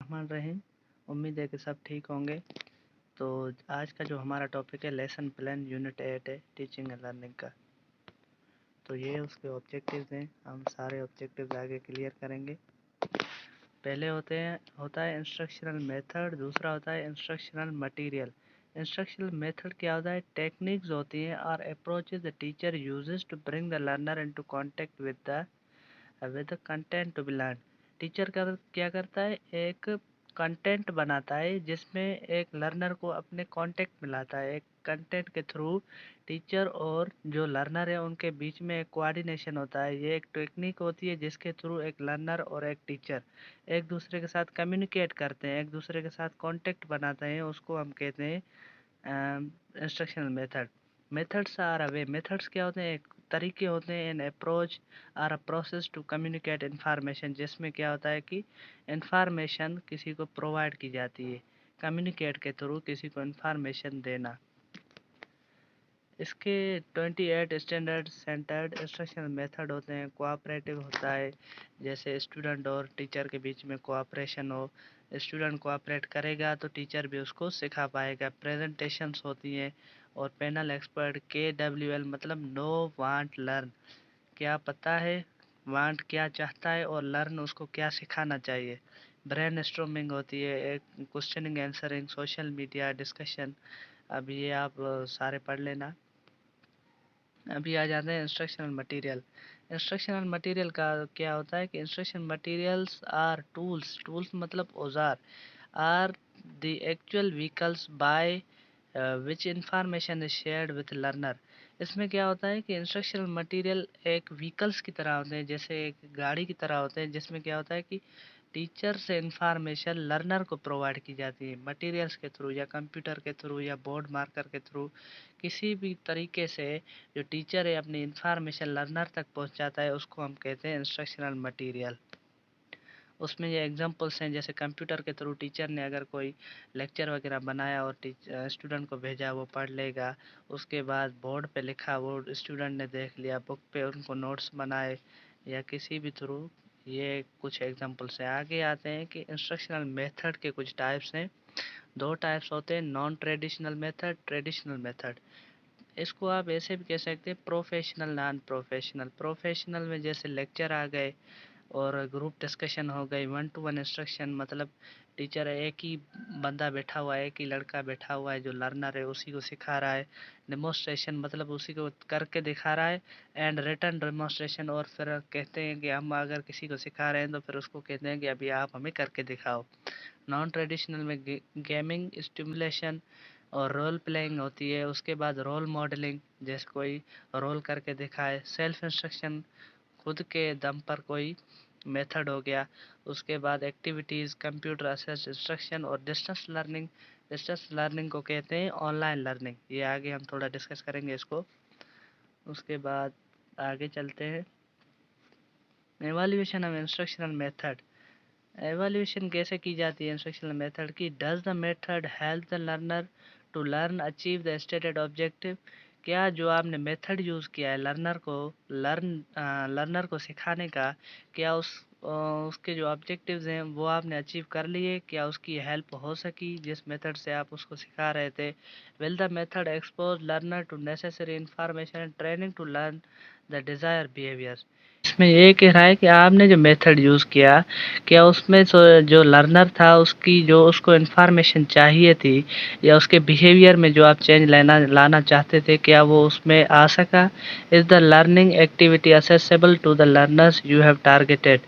रहमान रहीम। उम्मीद है कि सब ठीक होंगे। तो आज का जो हमारा टॉपिक है लेसन प्लान यूनिट 8 है टीचिंग एंड लर्निंग का। तो ये उसके ऑब्जेक्टिव्स हैं, हम सारे ऑब्जेक्टिव्स आगे क्लियर करेंगे। पहले होता है इंस्ट्रक्शनल मेथड, दूसरा होता है इंस्ट्रक्शनल मटेरियल। इंस्ट्रक्शनल मेथड क्या होता है? टेक्निक्स होती हैं और approaches the teacher uses to bring the learner into contact with the content to be learn. Teacher क्या करता है? एक कंटेंट बनाता है जिसमें एक लर्नर को अपने कांटेक्ट में लाता है। एक कंटेंट के थ्रू टीचर और जो लर्नर है उनके बीच में एक कोऑर्डिनेशन होता है। ये एक टेक्निक होती है जिसके थ्रू एक लर्नर और एक टीचर एक दूसरे के साथ कम्युनिकेट करते हैं, एक दूसरे के साथ कांटेक्ट बनाते हैं। उसको हम कहते हैं instructional method. Methods are a way. Methods क्या होते हैं? एक तरीके होते हैं। An approach are a process to communicate information, जिसमें क्या होता है कि इंफॉर्मेशन किसी को प्रोवाइड की जाती है, कम्युनिकेट के थ्रू किसी को इंफॉर्मेशन देना। इसके 28 स्टैंडर्ड सेंटर्ड इंस्ट्रक्शनल मेथड होते हैं। कोऑपरेटिव होता है, जैसे स्टूडेंट और टीचर के बीच में कोऑपरेशन हो। स्टूडेंट कोऑपरेट करेगा तो टीचर भी उसको सिखा पाएगा। प्रेजेंटेशंस होती हैं। और पैनल एक्सपर्ट KWL मतलब नो वांट लर्न। क्या पता है वांट क्या चाहता है और लर्न उसको क्या सिखाना चाहिए। ब्रेन स्टॉर्मिंग होती है, एक questioning answering, social media discussion. अब ये आप सारे पढ़ लेना। अभी आ जाते हैं इंस्ट्रक्शनल मटेरियल। इंस्ट्रक्शनल मटेरियल का क्या होता है कि instruction materials are tools. Tools मतलब औजार। Are the actual vehicles by which information is shared with learner. इसमें क्या होता है कि इंस्ट्रक्शनल मटेरियल एक व्हीकल्स की तरह होते हैं, जैसे एक गाड़ी की तरह होते हैं, जिसमें क्या होता है कि टीचर से इंफॉर्मेशन लर्नर को प्रोवाइड की जाती है मटेरियल्स के थ्रू, या कंप्यूटर के थ्रू, या बोर्ड मार्कर के थ्रू। किसी भी तरीके से जो टीचर है अपनी इंफॉर्मेशन लर्नर तक पहुंचाता है, उसको हम कहते हैं इंस्ट्रक्शनल मटेरियल। उसमें ये एग्जांपल्स हैं, जैसे कंप्यूटर के थ्रू टीचर ने अगर कोई लेक्चर वगैरह बनाया और स्टूडेंट को भेजा, वो पढ़ लेगा। उसके बाद बोर्ड पे लिखा, वो स्टूडेंट ने देख लिया, बुक पे उनको नोट्स बनाए, या किसी भी थ्रू। ये कुछ एग्जांपल्स हैं। आगे आते हैं कि इंस्ट्रक्शनल मेथड के कुछ टाइप्स हैं। दो टाइप्स होते हैं, non traditional method, traditional method. इसको आप ऐसे भी कह सकते हैं प्रोफेशनल, नॉन प्रोफेशनल। प्रोफेशनल में जैसे लेक्चर आ गए और ग्रुप डिस्कशन हो गई, 1-to-1 इंस्ट्रक्शन, मतलब टीचर एक ही बंदा बैठा हुआ है, एक ही लड़का बैठा हुआ है जो लर्नर है, उसी को सिखा रहा है। डेमोस्ट्रेशन मतलब उसी को करके दिखा रहा है। एंड रिटर्न डेमोस्ट्रेशन, और फिर कहते हैं कि हम अगर किसी को सिखा रहे हैं तो फिर उसको कहते हैं कि अभी आप हमें करके दिखाओ। नॉन ट्रेडिशनल में गेमिंग, स्टिमुलेशन और रोल प्लेइंग होती है। उसके बाद रोल मॉडलिंग, जैसे कोई रोल करके दिखाए। सेल्फ इंस्ट्रक्शन, खुद के दम पर कोई मेथड हो गया। उसके बाद एक्टिविटीज़, कंप्यूटर असिस्ट इंस्ट्रक्शन और डिस्टेंस लर्निंग। डिस्टेंस लर्निंग को कहते हैं ऑनलाइन लर्निंग। ये आगे हम थोड़ा डिस्कस करेंगे इसको। उसके बाद आगे चलते हैं, evaluation of instructional method. Evaluation कैसे की जाती है इंस्ट्रक्शनल मेथड की? Does the method help the learner to learn achieve the stated objective. क्या जो आपने मेथड यूज़ किया है लर्नर को सिखाने का, क्या उसके जो ऑब्जेक्टिव्स हैं वो आपने अचीव कर लिए? क्या उसकी हेल्प हो सकी जिस मेथड से आप उसको सिखा रहे थे? Will the method expose learner to necessary information and training to learn the desire behaviour. इसमें ये कह रहा है कि आपने जो मेथड यूज़ किया, क्या उसमें जो लर्नर था उसकी जो उसको इन्फॉर्मेशन चाहिए थी, या उसके बिहेवियर में जो आप चेंज लाना चाहते थे, क्या वो उसमें आ सका? Is the learning activity assessable to the learners you have targeted.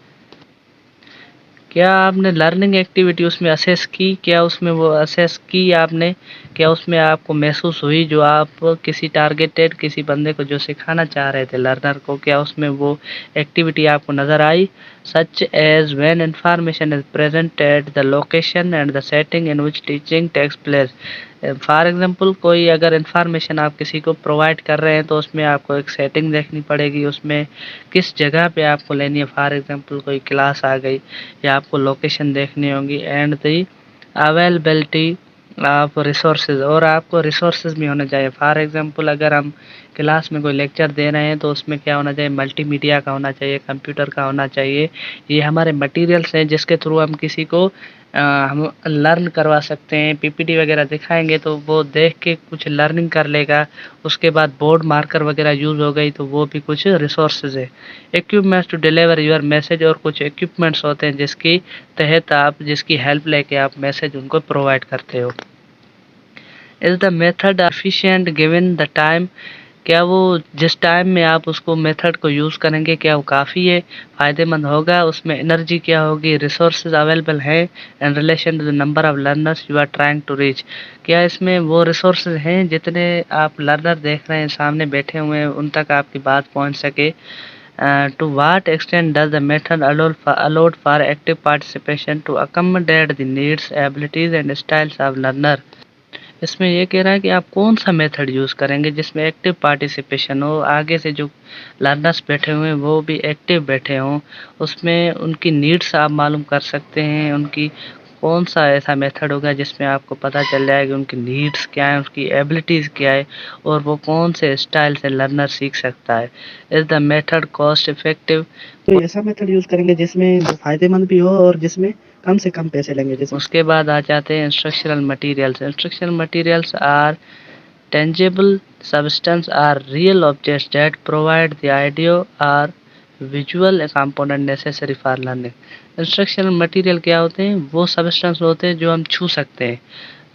क्या आपने लर्निंग एक्टिविटी उसमें असेस की? क्या उसमें वो असेस की आपने? क्या उसमें आपको महसूस हुई जो आप किसी टारगेटेड किसी बंदे को जो सिखाना चाह रहे थे लर्नर को, क्या उसमें वो एक्टिविटी आपको नज़र आई? Such as when information is present at the location and the setting in which teaching takes place. For example, कोई अगर इंफॉर्मेशन आप किसी को प्रोवाइड कर रहे हैं तो उसमें आपको एक सेटिंग देखनी पड़ेगी, उसमें किस जगह पे आपको लेनी है। फॉर एग्जांपल कोई क्लास आ गई, या आपको लोकेशन देखनी होगी। And the availability of resources, और आपको रिसोर्सेज भी होने चाहिए। फॉर एग्जांपल, अगर हम क्लास में कोई लेक्चर दे रहे हैं तो उसमें क्या होना चाहिए? मल्टीमीडिया का होना चाहिए, कंप्यूटर का होना चाहिए। ये हमारे मटेरियल्स हैं जिसके थ्रू हम किसी को हम लर्न करवा सकते हैं, पीपीटी वगैरह दिखाएँगे तो वो देख के कुछ लर्निंग कर लेगा। उसके बाद बोर्ड मार्कर वगैरह यूज़ हो गई तो वो भी कुछ रिसोर्सेज़ है। Equipments to deliver your message, और कुछ इक्विपमेंट्स होते हैं जिसकी तहत आप जिसकी हेल्प लेके आप मैसेज उनको प्रोवाइड करते हो। Is the method efficient given the time, क्या वो जिस टाइम में आप उसको मेथड को यूज़ करेंगे क्या वो काफ़ी है, फ़ायदेमंद होगा, उसमें एनर्जी क्या होगी, रिसोर्सेज अवेलेबल हैं in relation to the number of learners you are trying to reach, क्या इसमें वो रिसोर्सेज हैं जितने आप लर्नर देख रहे हैं सामने बैठे हुए हैं उन तक आपकी बात पहुंच सके। To what extent does the method allowed for active participation to accommodate the needs abilities and styles of learner, इसमें ये कह रहा है कि आप कौन सा मेथड यूज़ करेंगे जिसमें एक्टिव पार्टिसिपेशन हो, आगे से जो लर्नर्स बैठे हुए हैं वो भी एक्टिव बैठे हों, उसमें उनकी नीड्स आप मालूम कर सकते हैं, उनकी कौन सा ऐसा मेथड होगा जिसमें आपको पता चल जाएगा कि उनकी नीड्स क्या है, उसकी एबिलिटीज़ क्या है और वो कौन से स्टाइल से लर्नर सीख सकता है। Is the method cost effective, तो ऐसा मेथड यूज़ करेंगे जिसमें फ़ायदेमंद भी हो और जिसमें कम से कम पैसे लेंगे। जिस उसके बाद आ जाते हैं instructional materials. Instructional materials are tangible substance are real objects that provide the audio or visual component necessary for learning। Instructional material क्या होते हैं, वो सब्सटेंस होते हैं जो हम छू सकते हैं,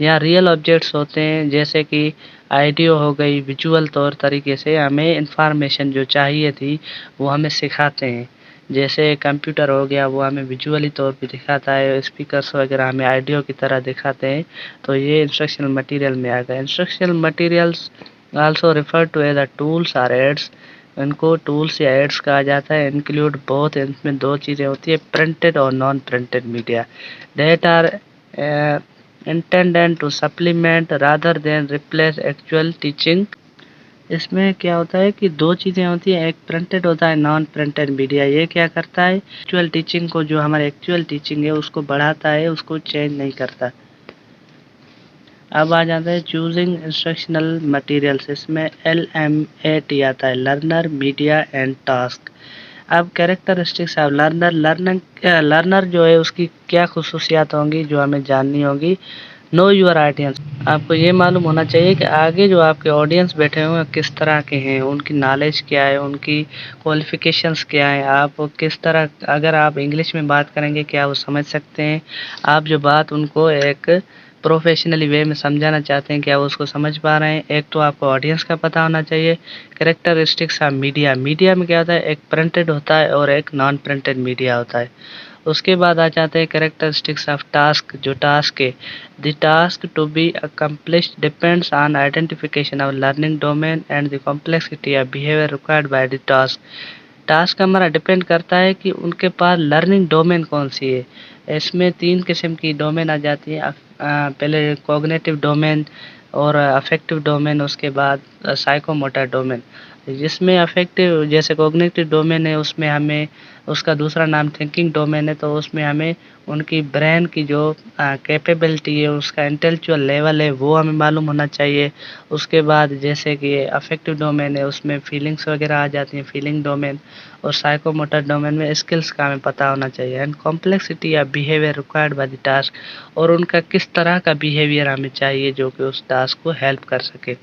या रियल ऑब्जेक्ट्स होते हैं जैसे कि आइडियो हो गई, विजुअल तौर तरीके से हमें इंफॉर्मेशन जो चाहिए थी वो हमें सिखाते हैं, जैसे कंप्यूटर हो गया वो हमें विजुअली तौर पे दिखाता है, स्पीकर्स वगैरह हमें ऑडियो की तरह दिखाते हैं, तो ये इंस्ट्रक्शनल मटेरियल में आ गया। Instructional materials also refer to as tools और एड्स, इनको टूल्स या एड्स कहा जाता है। इंक्लूड बोथ, इसमें दो चीज़ें होती है, प्रिंटेड और non printed media, that are intended to supplement rather than replace actual teaching। इसमें क्या होता है कि दो चीज़ें होती हैं, एक प्रिंटेड होता है, नॉन प्रिंटेड मीडिया। ये क्या करता है, एक्चुअल टीचिंग को, जो हमारे एक्चुअल टीचिंग है उसको बढ़ाता है, उसको चेंज नहीं करता। अब आ जाता है चूजिंग इंस्ट्रक्शनल मटेरियल्स, इसमें LMAT आता है, लर्नर, मीडिया एंड टास्क। अब कैरेक्टरिस्टिक्स ऑफ लर्नर, लर्नर जो है उसकी क्या खुसूसियात होंगी जो हमें जाननी होगी। नो योर ऑडियंस, आपको ये मालूम होना चाहिए कि आगे जो आपके ऑडियंस बैठे हुए हैं किस तरह के हैं, उनकी नॉलेज क्या है, उनकी क्वालिफिकेशंस क्या है, आप किस तरह, अगर आप इंग्लिश में बात करेंगे क्या वो समझ सकते हैं, आप जो बात उनको एक प्रोफेशनली वे में समझाना चाहते हैं क्या वो उसको समझ पा रहे हैं। एक तो आपको ऑडियंस का पता होना चाहिए। कैरेक्टरिस्टिक्स ऑफ मीडिया, मीडिया में क्या होता है, एक प्रिंटेड होता है और एक नॉन प्रिंटेड मीडिया होता है। उसके बाद आ जाते हैं कैरेक्टरिस्टिक्स ऑफ टास्क, जो टास्क है, the task to be accomplished depends on identification of learning domain and the complexity of behaviour required by the task. Task हमारा डिपेंड करता है कि उनके पास लर्निंग डोमेन कौन सी है। इसमें तीन किस्म की डोमेन आ जाती है, पहले कॉग्निटिव डोमेन और अफेक्टिव डोमेन, उसके बाद साइकोमोटर डोमेन। जिसमें अफेक्टिव, जैसे कॉग्निटिव डोमेन है उसमें हमें, उसका दूसरा नाम थिंकिंग डोमेन है, तो उसमें हमें उनकी ब्रेन की जो कैपेबिलिटी है, उसका इंटेलेक्चुअल लेवल है वो हमें मालूम होना चाहिए। उसके बाद जैसे कि अफेक्टिव डोमेन है उसमें फीलिंग्स वगैरह आ जाती हैं, फीलिंग डोमेन, और साइकोमोटर डोमेन में स्किल्स का हमें पता होना चाहिए। एंड कॉम्प्लेक्सिटी या behaviour required by the task, और उनका किस तरह का बिहेवियर हमें चाहिए जो कि उस टास्क को हेल्प कर सके।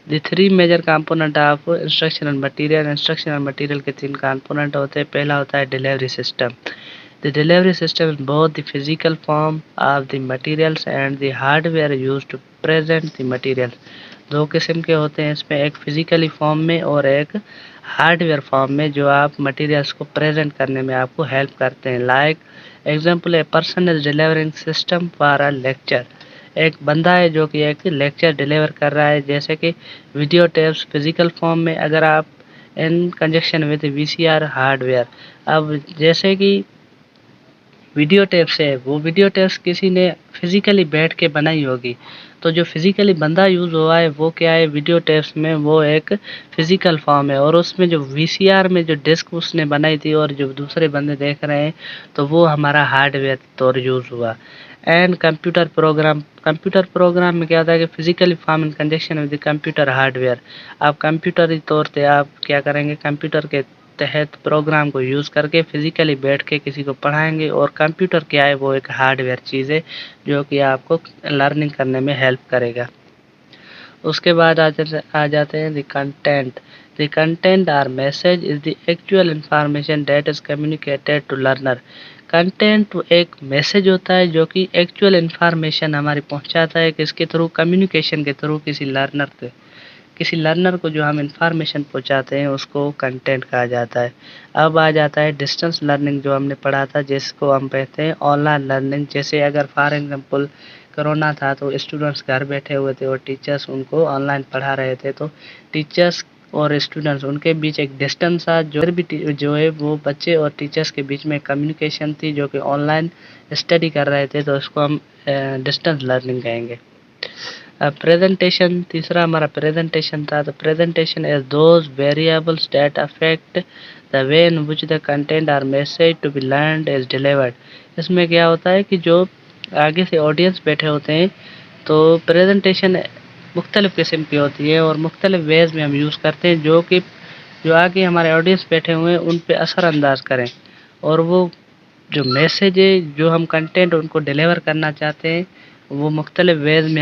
The three major component of instructional material, instructional material के तीन कंपोनेंट होते हैं। पहला होता है delivery system. The delivery system is both the physical form of the materials and the hardware used to present the material. दो किस्म के होते हैं इसमें, एक फिजिकली फॉर्म में और एक हार्डवेयर फॉर्म में, जो आप मटेरियल्स को प्रेजेंट करने में आपको हेल्प करते हैं। Like example, a person is delivering system for a lecture, एक बंदा है जो कि एक लेक्चर डिलीवर कर रहा है, जैसे कि वीडियो टेप्स फिजिकल फॉर्म में, अगर आप इन कंजक्शन विद VCR हार्डवेयर। अब जैसे कि वीडियो टेप्स है, वो वीडियो टेप्स किसी ने फिजिकली बैठ के बनाई होगी, तो जो फिजिकली बंदा यूज़ हुआ है वो क्या है, वीडियो टेप्स में वो एक फिजिकल फॉर्म है, और उसमें जो VCR में जो डिस्क उसने बनाई थी और जो दूसरे बंदे देख रहे हैं, तो वो हमारा हार्डवेयर तौर यूज़ हुआ। And computer program, computer program में क्या होता है कि physically form in conjunction with the computer hardware. आप कंप्यूटरी तौर पे आप क्या करेंगे, कंप्यूटर के तहत प्रोग्राम को यूज़ करके फिज़िकली बैठ के किसी को पढ़ाएँगे। और कंप्यूटर क्या है, वो एक हार्डवेयर चीज़ है जो कि आपको लर्निंग करने में हेल्प करेगा। उसके बाद आ जाते हैं the content. The content are message is the actual information that is communicated to learner. Content एक मैसेज होता है जो कि एक्चुअल इन्फॉर्मेशन हमारी पहुंचाता है, किसके थ्रू, कम्युनिकेशन के थ्रू, किसी लर्नर को जो हम इंफॉर्मेशन पहुंचाते हैं उसको कंटेंट कहा जाता है। अब आ जाता है डिस्टेंस लर्निंग, जो हमने पढ़ा था, जिसको हम कहते हैं ऑनलाइन लर्निंग। जैसे अगर फॉर एग्जांपल कोरोना था तो स्टूडेंट्स घर बैठे हुए थे और टीचर्स उनको ऑनलाइन पढ़ा रहे थे, तो टीचर्स और स्टूडेंट्स उनके बीच एक डिस्टेंस था, जो है वो बच्चे और टीचर्स के बीच में कम्युनिकेशन थी, जो कि ऑनलाइन स्टडी कर रहे थे, तो उसको हम डिस्टेंस लर्निंग कहेंगे। प्रेजेंटेशन, तीसरा हमारा प्रेजेंटेशन था। तो presentation is those variables that affect the way in which the content और message to be learned is delivered. इसमें क्या होता है कि जो आगे से ऑडियंस बैठे होते हैं, तो प्रेजेंटेशन मुख्तलिफ़ किस्म की होती है और मुख्तलिफ़ वेज़ में हम यूज़ करते हैं, जो कि जो आगे हमारे ऑडियंस बैठे हुए हैं उन पे असर अंदाज करें, और वो जो मैसेज है, जो हम कंटेंट उनको डिलीवर करना चाहते हैं, वो मुख्तलिफ़ वेज़ में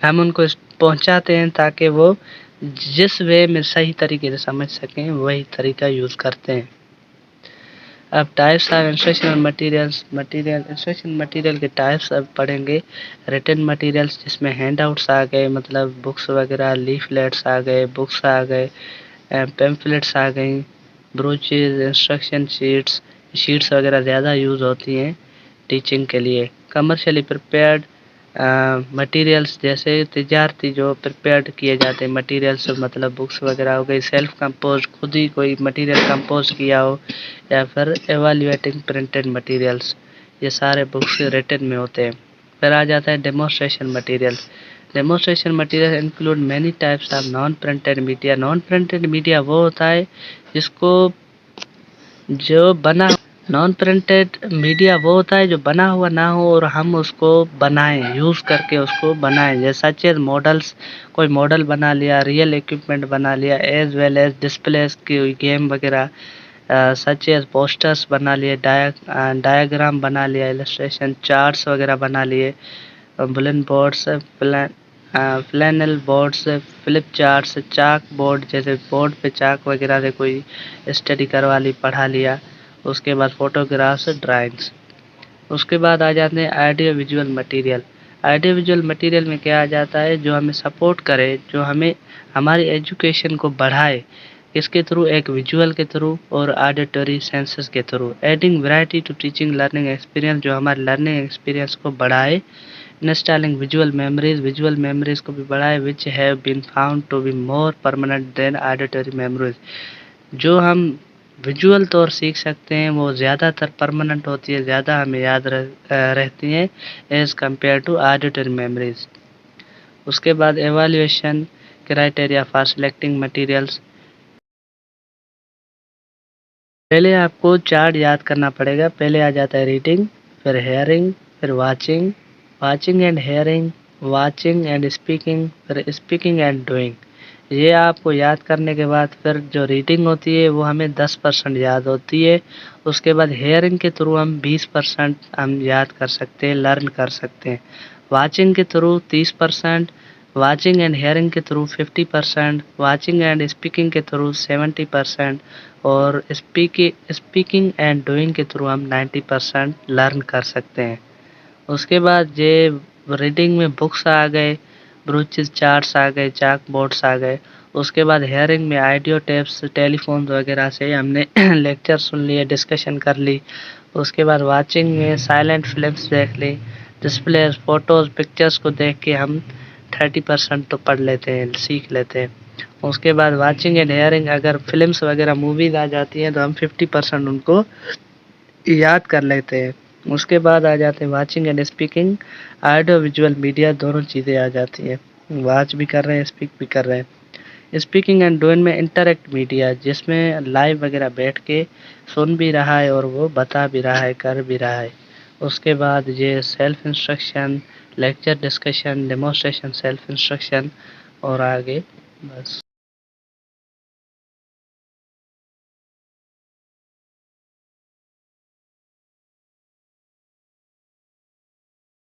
हम उनको पहुंचाते हैं, ताकि वो जिस वे में सही तरीके से समझ सकें वही तरीका यूज़ करते हैं। अब types of instructional instruction material के टाइप्स अब पढ़ेंगे। रिटन मटेरियल्स, जिसमें हैंड आउट्स आ गए, मतलब बुक्स वगैरह, लीफलेट्स आ गए, बुक्स आ गए, पैम्फलेट्स आ गई, ब्रोचेज, इंस्ट्रक्शन शीट्स वगैरह ज़्यादा यूज़ होती हैं टीचिंग के लिए। कमर्शियली प्रिपेयर्ड मटेरियल्स, जैसे तिजारती जो प्रिपेयर्ड किए जाते हैं मटेरियल्स, मतलब बुक्स वगैरह हो गई। सेल्फ कंपोज, खुद ही कोई मटेरियल कंपोज किया हो, या फिर एवेल्युएटिंग प्रिंटेड मटेरियल्स, ये सारे बुक्स रिटन में होते हैं। फिर आ जाता है demonstration material. Demonstration material include many types of non printed media. Non printed media वो होता है जिसको जो बना नॉन प्रिंटेड मीडिया वो होता है जो बना हुआ ना हो और हम उसको बनाएं, यूज़ करके उसको बनाएं। जैसा सच मॉडल्स, कोई मॉडल बना लिया, रियल इक्विपमेंट बना लिया, एज वेल एज डिस्प्लेस की गेम वगैरह, सच एज पोस्टर्स बना लिए, डायग्राम बना लिया, इलस्ट्रेशन चार्ट्स वगैरह बना लिए, bulletin boards, flannel boards, flip charts, chalk board, जैसे बोर्ड पे चाक वगैरह से कोई स्टडी करवा ली, पढ़ा लिया। उसके बाद फोटोग्राफ्स, ड्राइंग्स। उसके बाद आ जाते हैं audio visual material. Audio visual material में क्या आ जाता है, जो हमें सपोर्ट करे, जो हमें हमारी एजुकेशन को बढ़ाए, इसके थ्रू, एक विजुअल के थ्रू और ऑडिटरी सेंसेस के through, adding variety to teaching learning experience, जो हमारे लर्निंग एक्सपीरियंस को बढ़ाए। इंस्टॉलिंग विजुअल मेमोरीज को भी बढ़ाए, which have been found to be more permanent than auditory memories. जो हम विजुअल तौर सीख सकते हैं वो ज़्यादातर परमानेंट होती है, ज़्यादा हमें याद रहती हैं as compare to auditory memories. उसके बाद evaluation criteria for selecting materials. पहले आपको चार्ट याद करना पड़ेगा। पहले आ जाता है रीडिंग, फिर हेयरिंग, फिर watching and hearing, watching and speaking, फिर स्पीकिंग एंड डूइंग। ये आपको याद करने के बाद फिर जो रीडिंग होती है वो हमें 10% याद होती है। उसके बाद हेयरिंग के थ्रू हम 20% हम याद कर सकते हैं, लर्न कर सकते हैं। वाचिंग के थ्रू 30%, वाचिंग एंड हेयरिंग के थ्रू 50%, वाचिंग एंड स्पीकिंग के थ्रू 70%, और स्पीकिंग एंड डूइंग के थ्रू हम 90% लर्न कर सकते हैं। उसके बाद ये रीडिंग में बुक्स आ गए, ब्रूचेस चार्ट्स आ गए, चाक बोर्ड्स आ गए। उसके बाद हेयरिंग में ऑडियो टेप्स, टेलीफोन वगैरह से हमने लेक्चर सुन लिए, डिस्कशन कर ली। उसके बाद वाचिंग में साइलेंट फिल्म्स देख ली, डिस्प्ले फोटोज़, पिक्चर्स को देख के हम 30% तो पढ़ लेते हैं, सीख लेते हैं। उसके बाद वाचिंग एंड हेयरिंग, अगर फिल्म्स वगैरह मूवीज़ आ जाती हैं तो हम 50% उनको याद कर लेते हैं। उसके बाद आ जाते हैं watching and speaking, audio visual media दोनों चीज़ें आ जाती हैं, वॉच भी कर रहे हैं, स्पीक भी कर रहे हैं। स्पीकिंग एंड डूइंग में इंटरैक्ट मीडिया, जिसमें लाइव वगैरह बैठ के सुन भी रहा है और वो बता भी रहा है, कर भी रहा है। उसके बाद ये self instruction, lecture discussion, demonstration, self instruction और आगे बस।